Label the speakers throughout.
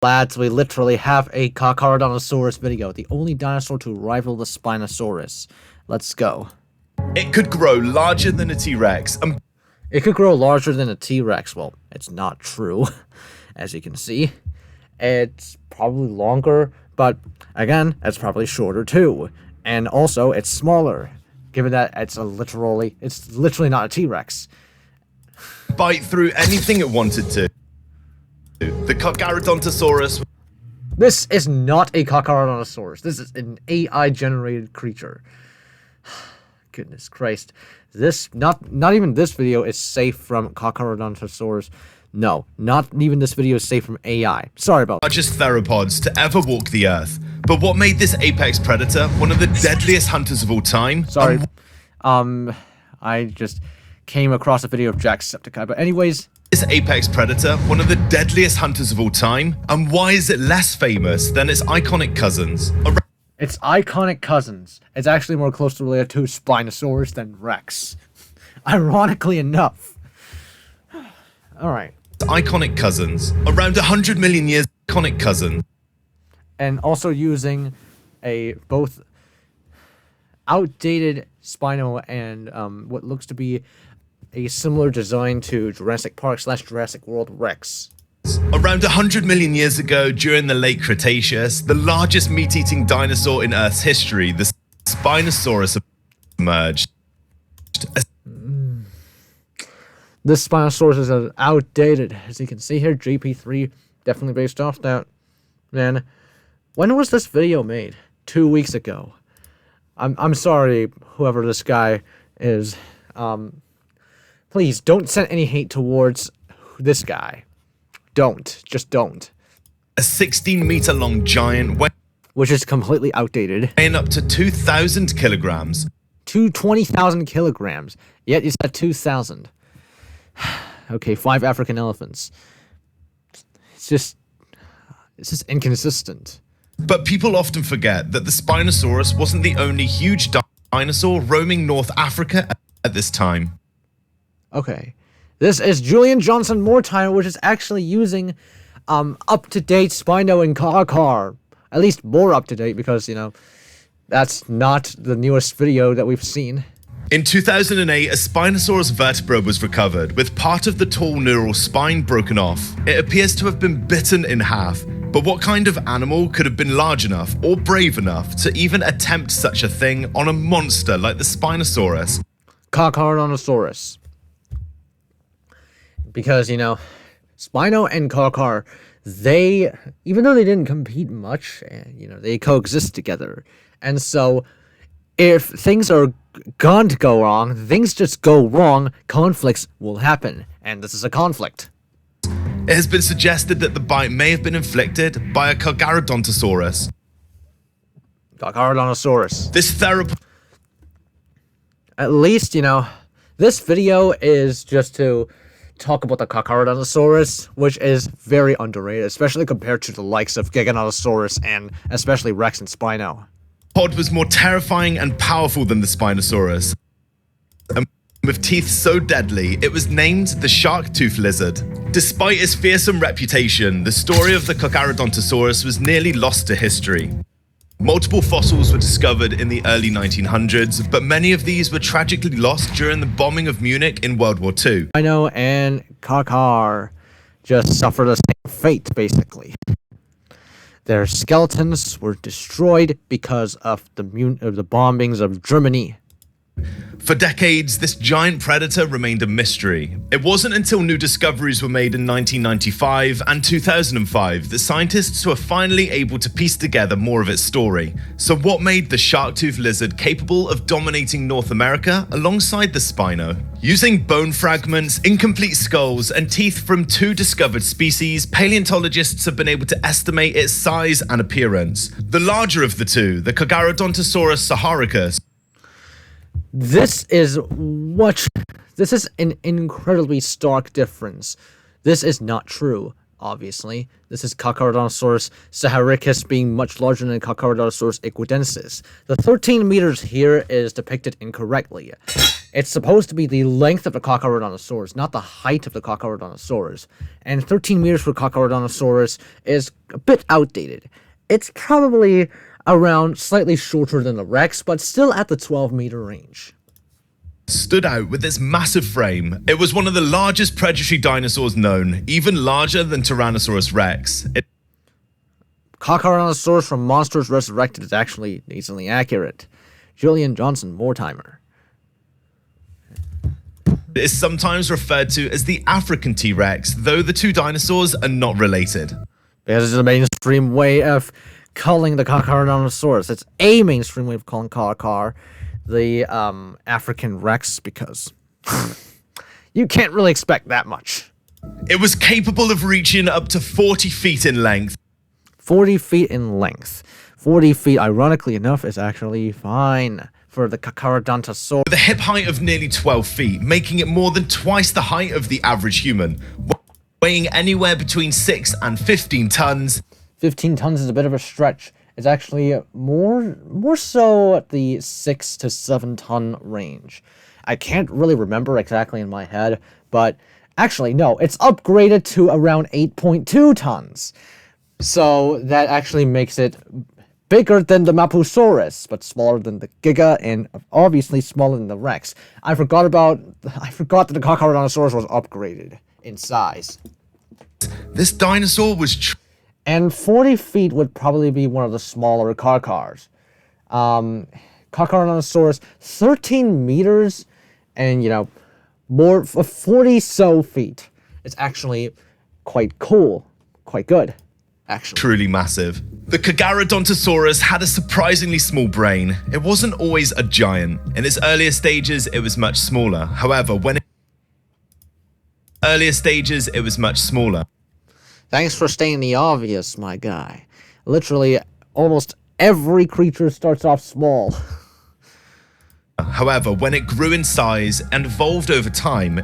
Speaker 1: Lads, we literally have a Carcharodontosaurus video, the only dinosaur to rival the Spinosaurus. Let's go.
Speaker 2: It could grow larger than a T-Rex.
Speaker 1: It could grow larger than a T-Rex. Well, it's not true, as you can see. It's probably longer, but again, it's probably shorter too. And also, it's smaller, given that it's literally not a T-Rex.
Speaker 2: Bite through anything it wanted to. The Coexistence.
Speaker 1: This is not a Carcharodontosaurus. This is an AI-generated creature. Goodness Christ. This, not even this video is safe from Carcharodontosaurus. No, not even this video is safe from AI. Sorry about that.
Speaker 2: Largest theropods to ever walk the earth. But what made this apex predator one of the deadliest hunters of all time?
Speaker 1: Sorry. I just came across a video of Jacksepticeye. But anyways,
Speaker 2: this apex predator, one of the deadliest hunters of all time, and why is it less famous than its iconic cousins?
Speaker 1: Its iconic cousins. It's actually more closely related to Spinosaurus than Rex. Ironically enough. Alright.
Speaker 2: Iconic cousins. Around 100 million years, iconic cousin.
Speaker 1: And also using a both outdated Spino and what looks to be a similar design to Jurassic Park / Jurassic World Rex.
Speaker 2: Around 100 million years ago, during the late Cretaceous, the largest meat-eating dinosaur in Earth's history, the Spinosaurus, emerged.
Speaker 1: This Spinosaurus is outdated. As you can see here, GP3 definitely based off that. Man, when was this video made? 2 weeks ago. I'm sorry, whoever this guy is. Please, don't send any hate towards this guy. Don't. Just don't.
Speaker 2: A 16-meter-long giant
Speaker 1: which is completely outdated.
Speaker 2: weighing up to 2,000 kilograms.
Speaker 1: 20,000 kilograms. Yet you said 2,000. Okay, 5 African elephants. It's just inconsistent.
Speaker 2: But people often forget that the Spinosaurus wasn't the only huge dinosaur roaming North Africa at this time.
Speaker 1: Okay, this is Julian Johnson Mortire, which is actually using up-to-date Spino and Carchar. At least more up-to-date, because, you know, that's not the newest video that we've seen.
Speaker 2: In 2008, a Spinosaurus vertebra was recovered, with part of the tall neural spine broken off. It appears to have been bitten in half. But what kind of animal could have been large enough or brave enough to even attempt such a thing on a monster like the Spinosaurus?
Speaker 1: Carcharodontosaurus. Because, you know, Spino and Carchar, they, even though they didn't compete much, you know, they coexist together. And so, if things are going to go wrong, things just go wrong, conflicts will happen. And this is a conflict.
Speaker 2: It has been suggested that the bite may have been inflicted by a Carcharodontosaurus.
Speaker 1: Carcharodontosaurus.
Speaker 2: This theropod...
Speaker 1: At least, you know, this video is just to talk about the Carcharodontosaurus, which is very underrated, especially compared to the likes of Giganotosaurus and especially Rex and Spino.
Speaker 2: Pod was more terrifying and powerful than the Spinosaurus. And with teeth so deadly, it was named the shark-tooth lizard. Despite its fearsome reputation, the story of the Carcharodontosaurus was nearly lost to history. Multiple fossils were discovered in the early 1900s, but many of these were tragically lost during the bombing of Munich in World War II.
Speaker 1: Spino and Carchar just suffered the same fate, basically. Their skeletons were destroyed because of the bombings of Germany.
Speaker 2: For decades, this giant predator remained a mystery. It wasn't until new discoveries were made in 1995 and 2005 that scientists were finally able to piece together more of its story. So what made the shark-tooth lizard capable of dominating North America alongside the Spino? Using bone fragments, incomplete skulls, and teeth from 2 discovered species, paleontologists have been able to estimate its size and appearance. The larger of the two, the Carcharodontosaurus saharicus,
Speaker 1: This is an incredibly stark difference. This is not true. obviously. This is Carcharodontosaurus saharicus being much larger than Carcharodontosaurus equidensis. The 13 meters here is depicted incorrectly. It's supposed to be the length of the Carcharodontosaurus, not the height of the Carcharodontosaurus. And 13 meters for Carcharodontosaurus is a bit outdated. It's probably around slightly shorter than the Rex, but still at the 12-meter range.
Speaker 2: Stood out with its massive frame. It was one of the largest predatory dinosaurs known, even larger than Tyrannosaurus rex.
Speaker 1: Carcharodontosaurus from Monsters Resurrected is actually decently accurate. Julian Johnson, Mortimer.
Speaker 2: It is sometimes referred to as the African T-Rex, though the two dinosaurs are not related.
Speaker 1: Because it's a mainstream way of calling the Carcharodontosaurus. It's a mainstream way of calling Carchar the African Rex, because you can't really expect that much.
Speaker 2: It was capable of reaching up to 40 feet in length.
Speaker 1: 40 feet in length. 40 feet, ironically enough, is actually fine for the Carcharodontosaurus.
Speaker 2: With a hip height of nearly 12 feet, making it more than twice the height of the average human, weighing anywhere between 6 and 15 tons.
Speaker 1: 15 tons is a bit of a stretch. It's actually more so at the 6 to 7 ton range. I can't really remember exactly in my head, but actually, no, it's upgraded to around 8.2 tons. So that actually makes it bigger than the Mapusaurus, but smaller than the Giga, and obviously smaller than the Rex. I forgot that the Carcharodontosaurus was upgraded in size.
Speaker 2: This dinosaur was
Speaker 1: and 40 feet would probably be one of the smaller Carchars. Carcharodontosaurus, 13 meters, and, more 40 so feet. It's actually quite cool. Quite good, actually.
Speaker 2: Truly massive. The Carcharodontosaurus had a surprisingly small brain. It wasn't always a giant. In its earlier stages, it was much smaller. However, it was much smaller.
Speaker 1: Thanks for stating the obvious, my guy. Literally, almost every creature starts off small.
Speaker 2: However, when it grew in size and evolved over time,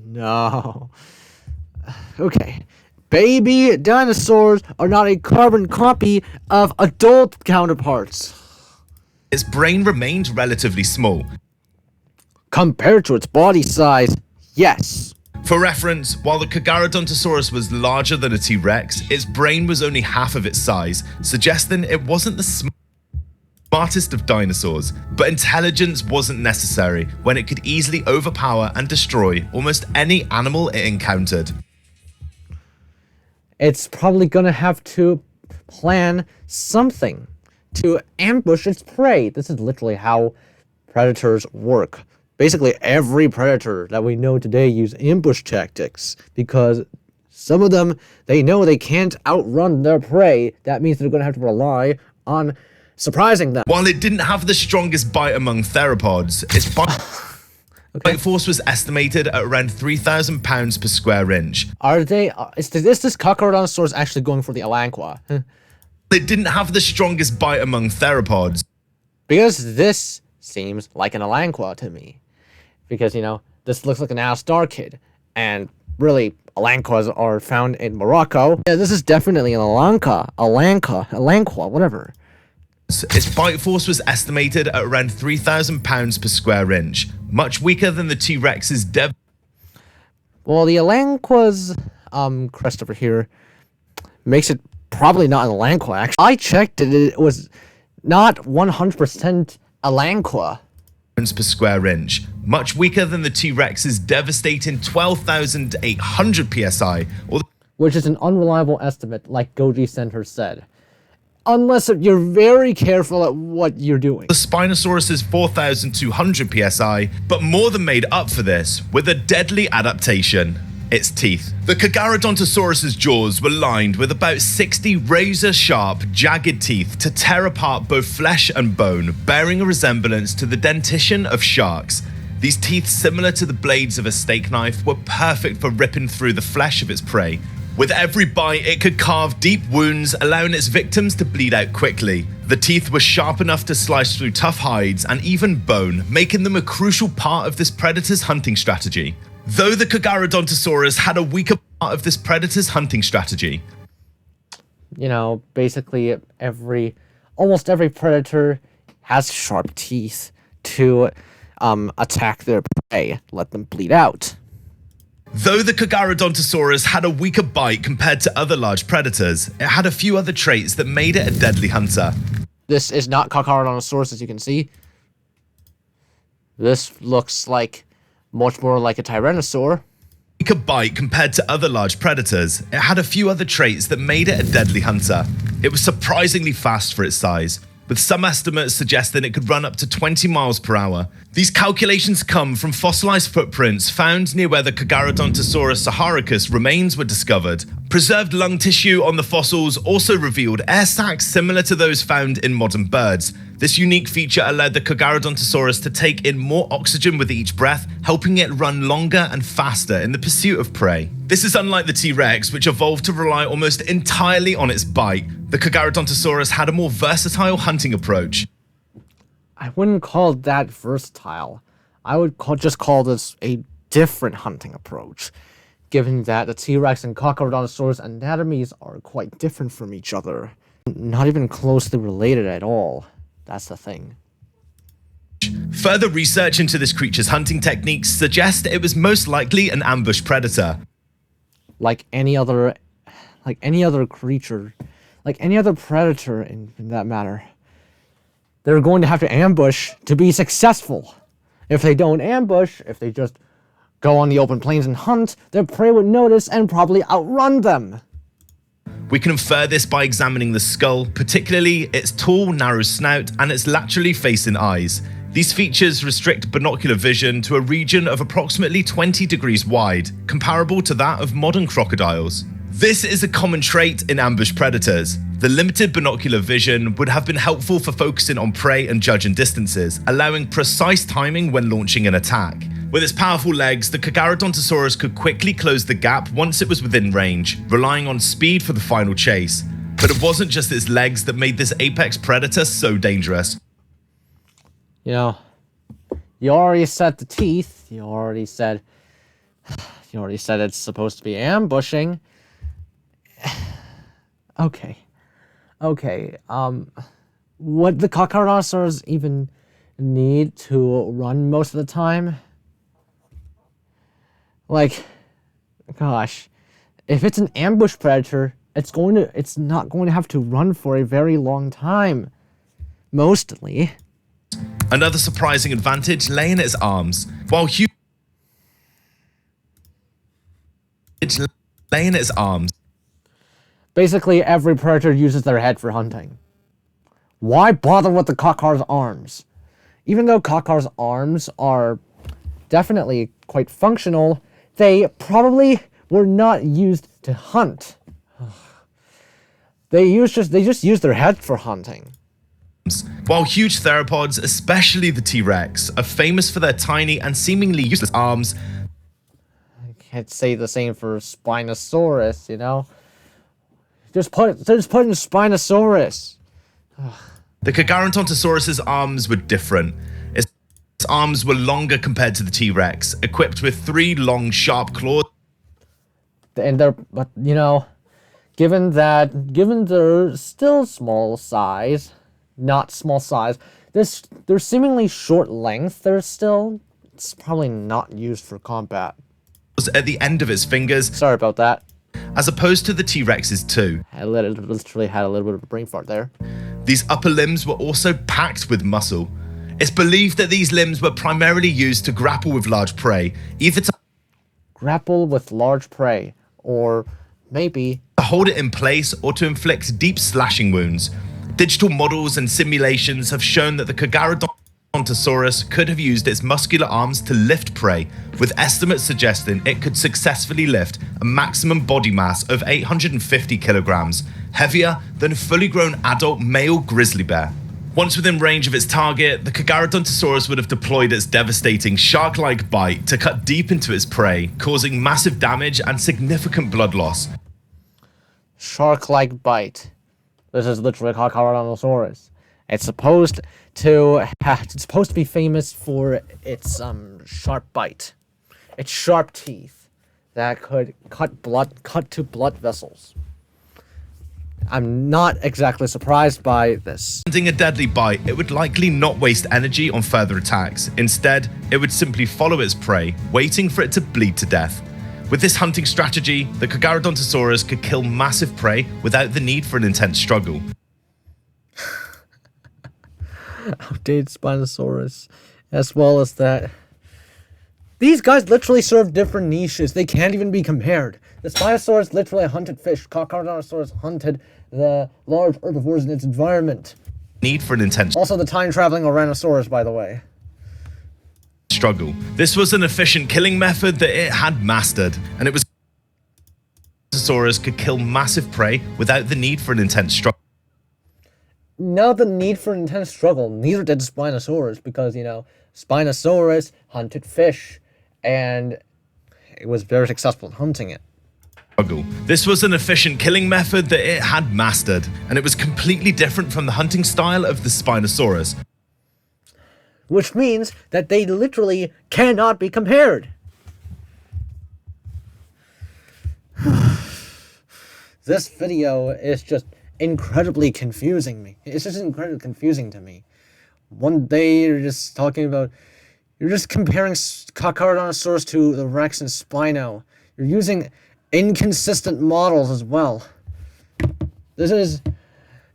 Speaker 1: No. Okay. Baby dinosaurs are not a carbon copy of adult counterparts.
Speaker 2: its brain remained relatively small.
Speaker 1: Compared to its body size, yes.
Speaker 2: For reference, while the Carcharodontosaurus was larger than a T-Rex, its brain was only half of its size, suggesting it wasn't the smartest of dinosaurs. But intelligence wasn't necessary when it could easily overpower and destroy almost any animal it encountered.
Speaker 1: It's probably gonna have to plan something to ambush its prey. This is literally how predators work. Basically, every predator that we know today use ambush tactics because some of them, they know they can't outrun their prey. That means they're going to have to rely on surprising them.
Speaker 2: While it didn't have the strongest bite among theropods, its bite force was estimated at around 3,000 pounds per square inch.
Speaker 1: Are they? Is this Carcharodontosaurus actually going for the Elanqua?
Speaker 2: It didn't have the strongest bite among theropods.
Speaker 1: Because this seems like an Elanqua to me. Because, you know, this looks like an Al-Star kid. And really, Elanquas are found in Morocco. Yeah, this is definitely an Elanqua, whatever.
Speaker 2: Its bite force was estimated at around 3,000 pounds per square inch, much weaker than the T-Rex's
Speaker 1: Well, the Elanqua's crest over here makes it probably not an Elanqua, actually. I checked it, it was not 100% Elanqua.
Speaker 2: Per square inch, much weaker than the T-Rex's devastating 12,800 psi,
Speaker 1: which is an unreliable estimate, like Goji Center said. Unless you're very careful at what you're doing.
Speaker 2: The Spinosaurus's 4,200 psi, but more than made up for this with a deadly adaptation: its teeth. The Carcharodontosaurus's jaws were lined with about 60 razor-sharp, jagged teeth to tear apart both flesh and bone, bearing a resemblance to the dentition of sharks. These teeth, similar to the blades of a steak knife, were perfect for ripping through the flesh of its prey. With every bite, it could carve deep wounds, allowing its victims to bleed out quickly. The teeth were sharp enough to slice through tough hides and even bone, making them a crucial part of this predator's hunting strategy. Though the Carcharodontosaurus had a weaker of this predator's hunting strategy.
Speaker 1: You know, basically almost every predator has sharp teeth to attack their prey, let them bleed out.
Speaker 2: Though the Coexistence had a weaker bite compared to other large predators, it had a few other traits that made it a deadly hunter.
Speaker 1: This is not Coexistence, as you can see. This looks like much more like a Tyrannosaur.
Speaker 2: Weaker bite compared to other large predators, it had a few other traits that made it a deadly hunter. It was surprisingly fast for its size, with some estimates suggesting it could run up to 20 miles per hour. These calculations come from fossilized footprints found near where the Coexistence saharicus remains were discovered. Preserved lung tissue on the fossils also revealed air sacs similar to those found in modern birds. This unique feature allowed the Coexistence to take in more oxygen with each breath, helping it run longer and faster in the pursuit of prey. This is unlike the T-Rex, which evolved to rely almost entirely on its bite. The Coexistence had a more versatile hunting approach.
Speaker 1: I wouldn't call that versatile. I would just call this a different hunting approach, given that the T-Rex and Coexistence anatomies are quite different from each other. Not even closely related at all. That's the thing.
Speaker 2: Further research into this creature's hunting techniques suggest it was most likely an ambush predator.
Speaker 1: Like any other creature, like any other predator in that matter, they're going to have to ambush to be successful. If they don't ambush, if they just go on the open plains and hunt, their prey would notice and probably outrun them.
Speaker 2: We can infer this by examining the skull, particularly its tall, narrow snout and its laterally facing eyes. These features restrict binocular vision to a region of approximately 20 degrees wide, comparable to that of modern crocodiles. This is a common trait in ambush predators. The limited binocular vision would have been helpful for focusing on prey and judging distances, allowing precise timing when launching an attack. With its powerful legs, the Coexistence could quickly close the gap once it was within range, relying on speed for the final chase. But it wasn't just its legs that made this apex predator so dangerous.
Speaker 1: You know, you already said the teeth, you already said it's supposed to be ambushing. Okay, what the Coexistence even need to run most of the time? Like, gosh, if it's an ambush predator, it's not going to have to run for a very long time. Mostly.
Speaker 2: Another surprising advantage lay in its arms. While huge lay in its arms.
Speaker 1: Basically, every predator uses their head for hunting. Why bother with the Coex's arms? Even though Coex's arms are definitely quite functional, they probably were not used to hunt. They just use their head for hunting.
Speaker 2: While huge theropods, especially the T-Rex, are famous for their tiny and seemingly useless arms,
Speaker 1: I can't say the same for Spinosaurus, you know? Just put in Spinosaurus.
Speaker 2: the Coexistence arms were different. Its arms were longer compared to the T-Rex, equipped with 3 long, sharp claws.
Speaker 1: But you know, given their still small size, not small size, they're seemingly short length. It's probably not used for combat.
Speaker 2: At the end of its fingers.
Speaker 1: Sorry about that.
Speaker 2: As opposed to the T-Rex's too.
Speaker 1: I literally had a little bit of a brain fart there.
Speaker 2: These upper limbs were also packed with muscle. It's believed that these limbs were primarily used to grapple with large prey, either to
Speaker 1: grapple with large prey, or maybe
Speaker 2: to hold it in place or to inflict deep slashing wounds. Digital models and simulations have shown that the Coexistence could have used its muscular arms to lift prey, with estimates suggesting it could successfully lift a maximum body mass of 850 kilograms, heavier than a fully grown adult male grizzly bear. Once within range of its target, the Coexistence would have deployed its devastating shark-like bite to cut deep into its prey, causing massive damage and significant blood loss.
Speaker 1: Shark-like bite. This is literally Coexistence. It's supposed to be famous for its sharp bite, its sharp teeth. that could cut to blood vessels. I'm not exactly surprised by this.
Speaker 2: Landing a deadly bite, it would likely not waste energy on further attacks. Instead, it would simply follow its prey, waiting for it to bleed to death. With this hunting strategy, the Coexistence could kill massive prey without the need for an intense struggle.
Speaker 1: Outdated Spinosaurus, as well as that. These guys literally serve different niches. They can't even be compared. The Spinosaurus literally hunted fish. Coexistence hunted the large herbivores in its environment.
Speaker 2: Need for an intense.
Speaker 1: Also the time-traveling Ouranosaurus, by the way.
Speaker 2: Struggle. This was an efficient killing method that it had mastered, and it was Spinosaurus could kill massive prey without the need for an intense struggle.
Speaker 1: Not the need for an intense struggle. Neither did Spinosaurus, because, you know, Spinosaurus hunted fish, and it was very successful in hunting it.
Speaker 2: This was an efficient killing method that it had mastered, and it was completely different from the hunting style of the Spinosaurus.
Speaker 1: Which means that they literally cannot be compared. This video is just incredibly confusing me. It's just incredibly confusing to me. One day you're just talking about, you're just comparing Coexistence to the Rex and Spino. You're using inconsistent models as well. Is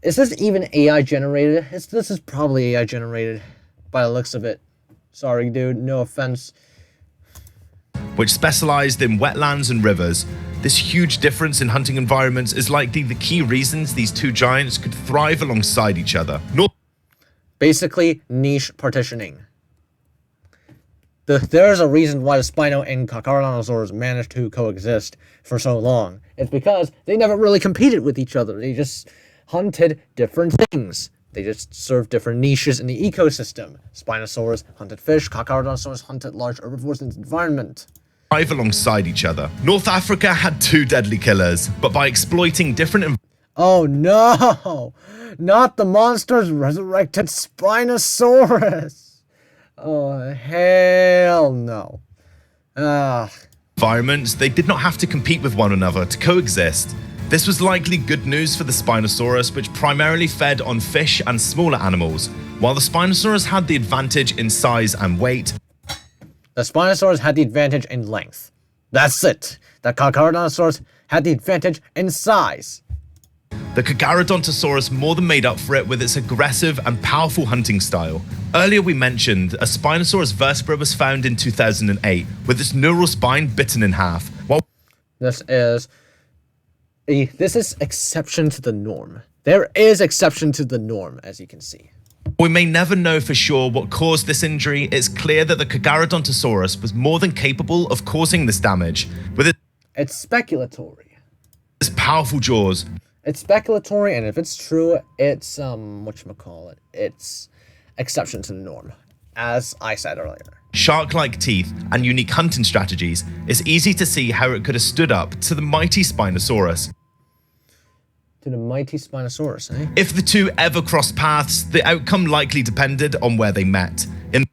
Speaker 1: this even AI generated? This is probably AI generated by the looks of it. Sorry, dude, no offense.
Speaker 2: Which specialized in wetlands and rivers. This huge difference in hunting environments is likely the key reasons these two giants could thrive alongside each other.
Speaker 1: Basically, niche partitioning. There's a reason why the Spino and Coexistence managed to coexist for so long. It's because they never really competed with each other. They just hunted different things. They just served different niches in the ecosystem. Spinosaurus hunted fish, Coexistence hunted large herbivores in its environment.
Speaker 2: Thrive alongside each other. North Africa had two deadly killers, but by exploiting different.
Speaker 1: Oh no! Not the monsters resurrected Spinosaurus! Oh, hell no.
Speaker 2: Environments, they did not have to compete with one another to coexist. This was likely good news for the Spinosaurus, which primarily fed on fish and smaller animals, while the Spinosaurus had the advantage in size and weight.
Speaker 1: The Spinosaurus had the advantage in length. That's it. The Coexistence had the advantage in size.
Speaker 2: The Coexistence more than made up for it with its aggressive and powerful hunting style. Earlier we mentioned a Spinosaurus vertebra was found in 2008 with its neural spine bitten in half. While
Speaker 1: this is exception to the norm. There is exception to the norm, as you can see.
Speaker 2: We may never know for sure what caused this injury. It's clear that the Coexistence was more than capable of causing this damage. With
Speaker 1: It's speculatory.
Speaker 2: its powerful jaws.
Speaker 1: It's speculatory, and if it's true, it's whatchamacallit. It's exception to the norm, as I said earlier.
Speaker 2: Shark-like teeth and unique hunting strategies, it's easy to see how it could have stood up to the mighty Spinosaurus.
Speaker 1: To the mighty Spinosaurus, eh?
Speaker 2: If the two ever crossed paths, the outcome likely depended on where they met. In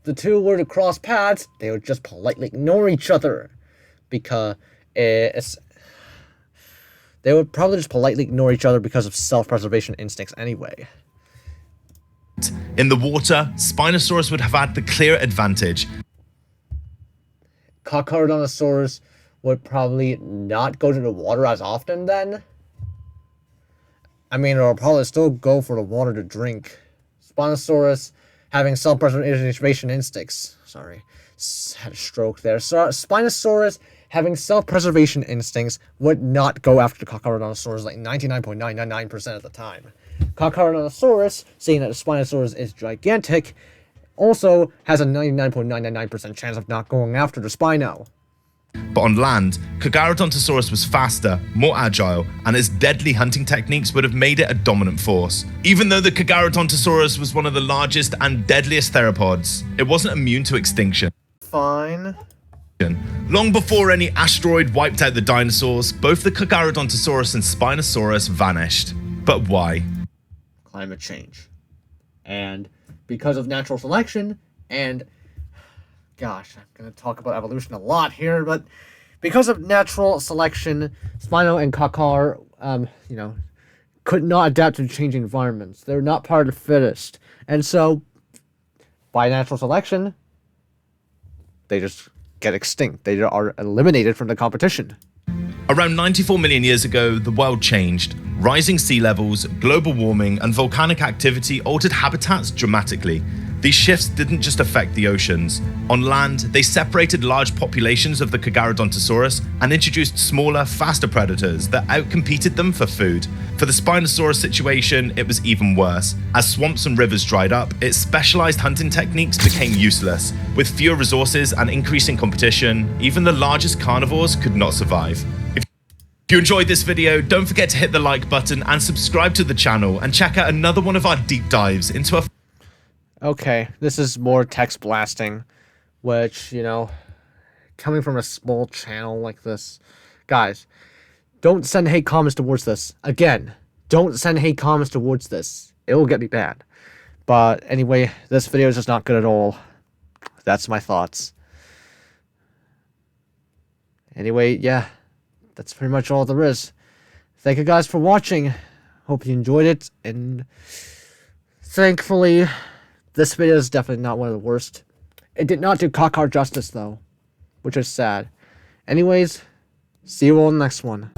Speaker 1: the two were to cross paths, they would just politely ignore each other, because they would probably just politely ignore each other because of self-preservation instincts anyway.
Speaker 2: In the water, Spinosaurus would have had the clear advantage.
Speaker 1: Coexistence would probably not go to the water as often then. I mean, it'll probably still go for the water to drink. Spinosaurus having self-preservation instincts. Sorry, had a stroke there. So, Spinosaurus having self-preservation instincts would not go after the Coexistence like 99.999% of the time. Coexistence, seeing that the Spinosaurus is gigantic, also has a 99.999% chance of not going after the Spino.
Speaker 2: But on land, Coexistence was faster, more agile, and its deadly hunting techniques would have made it a dominant force. Even though the Coexistence was one of the largest and deadliest theropods, it wasn't immune to extinction.
Speaker 1: Fine.
Speaker 2: Long before any asteroid wiped out the dinosaurs, both the Coexistence and Spinosaurus vanished. But why?
Speaker 1: Climate change. And because of natural selection and gosh, I'm gonna talk about evolution a lot here, but because of natural selection, Spino and Kakar, could not adapt to changing environments. They're not part of the fittest. And so, by natural selection, they just get extinct. They are eliminated from the competition.
Speaker 2: Around 94 million years ago, the world changed. Rising sea levels, global warming, and volcanic activity altered habitats dramatically. These shifts didn't just affect the oceans. On land, they separated large populations of the Coexistence and introduced smaller, faster predators that outcompeted them for food. For the Spinosaurus situation, it was even worse. As swamps and rivers dried up, its specialized hunting techniques became useless. With fewer resources and increasing competition, even the largest carnivores could not survive. If you enjoyed this video, don't forget to hit the like button and subscribe to the channel, and check out another one of our deep dives into a...
Speaker 1: Okay, this is more text blasting, which, coming from a small channel like this, guys, don't send hate comments towards this. Again, don't send hate comments towards this. It will get me banned. But anyway, this video is just not good at all. That's my thoughts. Anyway, yeah, that's pretty much all there is. Thank you guys for watching. Hope you enjoyed it, and thankfully, this video is definitely not one of the worst. It did not do Kakar justice, though, which is sad. Anyways, see you all in the next one.